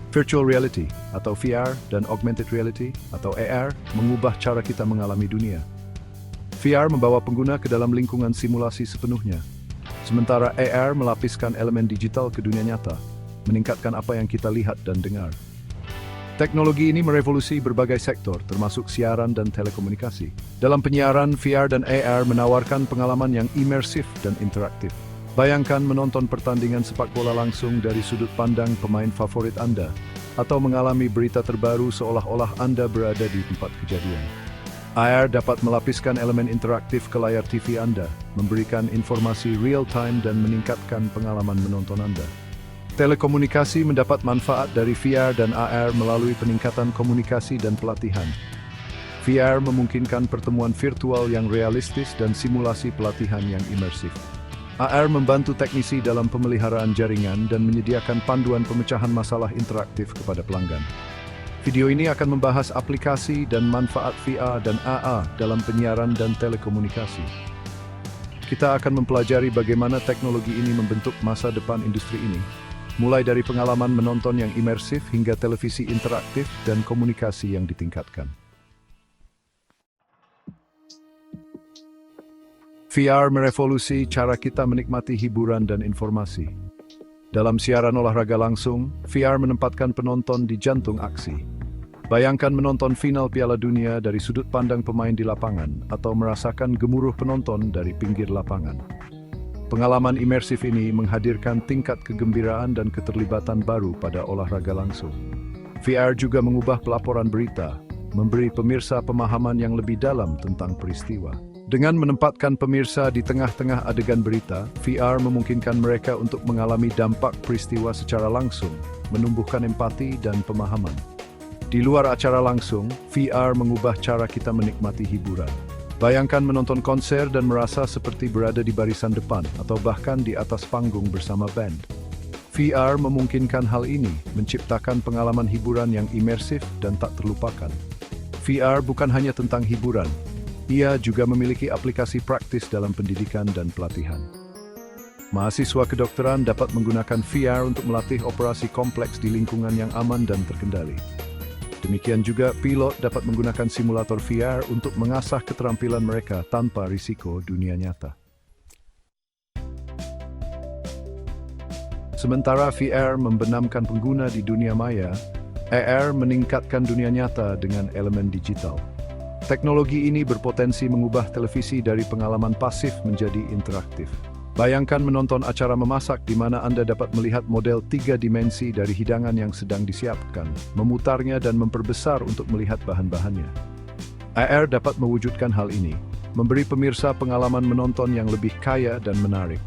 Virtual reality atau VR dan augmented reality atau AR mengubah cara kita mengalami dunia. VR membawa pengguna ke dalam lingkungan simulasi sepenuhnya, sementara AR melapiskan elemen digital ke dunia nyata, meningkatkan apa yang kita lihat dan dengar. Teknologi ini merevolusi berbagai sektor, termasuk siaran dan telekomunikasi. Dalam penyiaran, VR dan AR menawarkan pengalaman yang imersif dan interaktif. Bayangkan menonton pertandingan sepak bola langsung dari sudut pandang pemain favorit Anda, atau mengalami berita terbaru seolah-olah Anda berada di tempat kejadian. AR dapat melapiskan elemen interaktif ke layar TV Anda, memberikan informasi real-time dan meningkatkan pengalaman menonton Anda. Telekomunikasi mendapat manfaat dari VR dan AR melalui peningkatan komunikasi dan pelatihan. VR memungkinkan pertemuan virtual yang realistis dan simulasi pelatihan yang imersif. AR membantu teknisi dalam pemeliharaan jaringan dan menyediakan panduan pemecahan masalah interaktif kepada pelanggan. Video ini akan membahas aplikasi dan manfaat VR dan AR dalam penyiaran dan telekomunikasi. Kita akan mempelajari bagaimana teknologi ini membentuk masa depan industri ini, mulai dari pengalaman menonton yang imersif hingga televisi interaktif dan komunikasi yang ditingkatkan. VR merevolusi cara kita menikmati hiburan dan informasi. Dalam siaran olahraga langsung, VR menempatkan penonton di jantung aksi. Bayangkan menonton final Piala Dunia dari sudut pandang pemain di lapangan atau merasakan gemuruh penonton dari pinggir lapangan. Pengalaman imersif ini menghadirkan tingkat kegembiraan dan keterlibatan baru pada olahraga langsung. VR juga mengubah pelaporan berita, memberi pemirsa pemahaman yang lebih dalam tentang peristiwa. Dengan menempatkan pemirsa di tengah-tengah adegan berita, VR memungkinkan mereka untuk mengalami dampak peristiwa secara langsung, menumbuhkan empati dan pemahaman. Di luar acara langsung, VR mengubah cara kita menikmati hiburan. Bayangkan menonton konser dan merasa seperti berada di barisan depan atau bahkan di atas panggung bersama band. VR memungkinkan hal ini, menciptakan pengalaman hiburan yang imersif dan tak terlupakan. VR bukan hanya tentang hiburan, ia juga memiliki aplikasi praktis dalam pendidikan dan pelatihan. Mahasiswa kedokteran dapat menggunakan VR untuk melatih operasi kompleks di lingkungan yang aman dan terkendali. Demikian juga, pilot dapat menggunakan simulator VR untuk mengasah keterampilan mereka tanpa risiko dunia nyata. Sementara VR membenamkan pengguna di dunia maya, AR meningkatkan dunia nyata dengan elemen digital. Teknologi ini berpotensi mengubah televisi dari pengalaman pasif menjadi interaktif. Bayangkan menonton acara memasak di mana Anda dapat melihat model 3 dimensi dari hidangan yang sedang disiapkan, memutarnya dan memperbesar untuk melihat bahan-bahannya. AR dapat mewujudkan hal ini, memberi pemirsa pengalaman menonton yang lebih kaya dan menarik.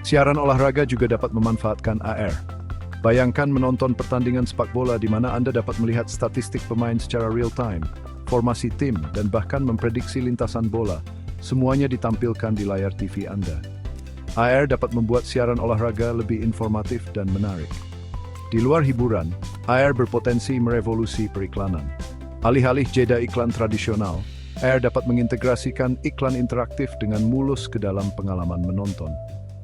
Siaran olahraga juga dapat memanfaatkan AR. Bayangkan menonton pertandingan sepak bola di mana Anda dapat melihat statistik pemain secara real-time, formasi tim, dan bahkan memprediksi lintasan bola. Semuanya ditampilkan di layar TV Anda. AR dapat membuat siaran olahraga lebih informatif dan menarik. Di luar hiburan, AR berpotensi merevolusi periklanan. Alih-alih jeda iklan tradisional, AR dapat mengintegrasikan iklan interaktif dengan mulus ke dalam pengalaman menonton.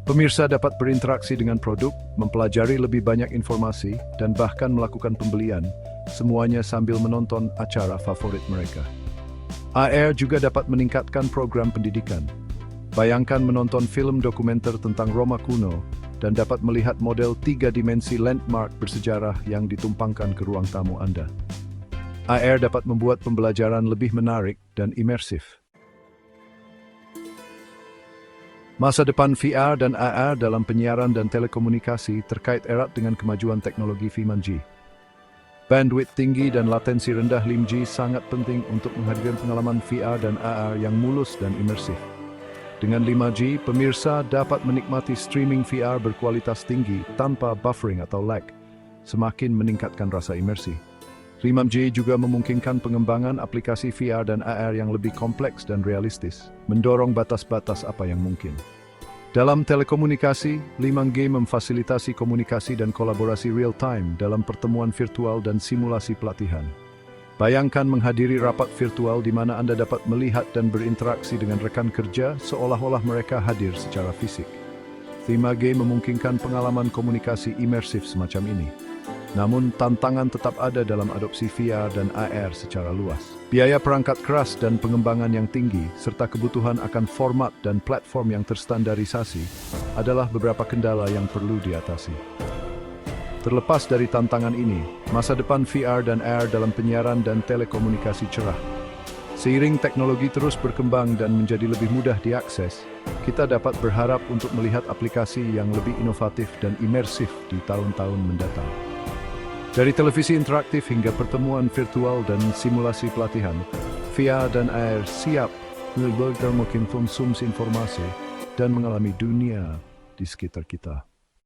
Pemirsa dapat berinteraksi dengan produk, mempelajari lebih banyak informasi, dan bahkan melakukan pembelian, semuanya sambil menonton acara favorit mereka. AR juga dapat meningkatkan program pendidikan. Bayangkan menonton film dokumenter tentang Roma kuno dan dapat melihat model 3 dimensi landmark bersejarah yang ditumpangkan ke ruang tamu Anda. AR dapat membuat pembelajaran lebih menarik dan imersif. Masa depan VR dan AR dalam penyiaran dan telekomunikasi terkait erat dengan kemajuan teknologi 5G. Bandwidth tinggi dan latensi rendah 5G sangat penting untuk menghadirkan pengalaman VR dan AR yang mulus dan imersif. Dengan 5G, pemirsa dapat menikmati streaming VR berkualitas tinggi tanpa buffering atau lag, semakin meningkatkan rasa imersi. 5G juga memungkinkan pengembangan aplikasi VR dan AR yang lebih kompleks dan realistis, mendorong batas-batas apa yang mungkin. Dalam telekomunikasi, 5G memfasilitasi komunikasi dan kolaborasi real-time dalam pertemuan virtual dan simulasi pelatihan. Bayangkan menghadiri rapat virtual di mana Anda dapat melihat dan berinteraksi dengan rekan kerja seolah-olah mereka hadir secara fisik. 5G memungkinkan pengalaman komunikasi imersif semacam ini. Namun, tantangan tetap ada dalam adopsi VR dan AR secara luas. Biaya perangkat keras dan pengembangan yang tinggi, serta kebutuhan akan format dan platform yang terstandarisasi, adalah beberapa kendala yang perlu diatasi. Terlepas dari tantangan ini, masa depan VR dan AR dalam penyiaran dan telekomunikasi cerah. Seiring teknologi terus berkembang dan menjadi lebih mudah diakses, kita dapat berharap untuk melihat aplikasi yang lebih inovatif dan imersif di tahun-tahun mendatang. Dari televisi interaktif hingga pertemuan virtual dan simulasi pelatihan, VR dan AR siap mengembangkan konsumsi informasi dan mengalami dunia di sekitar kita.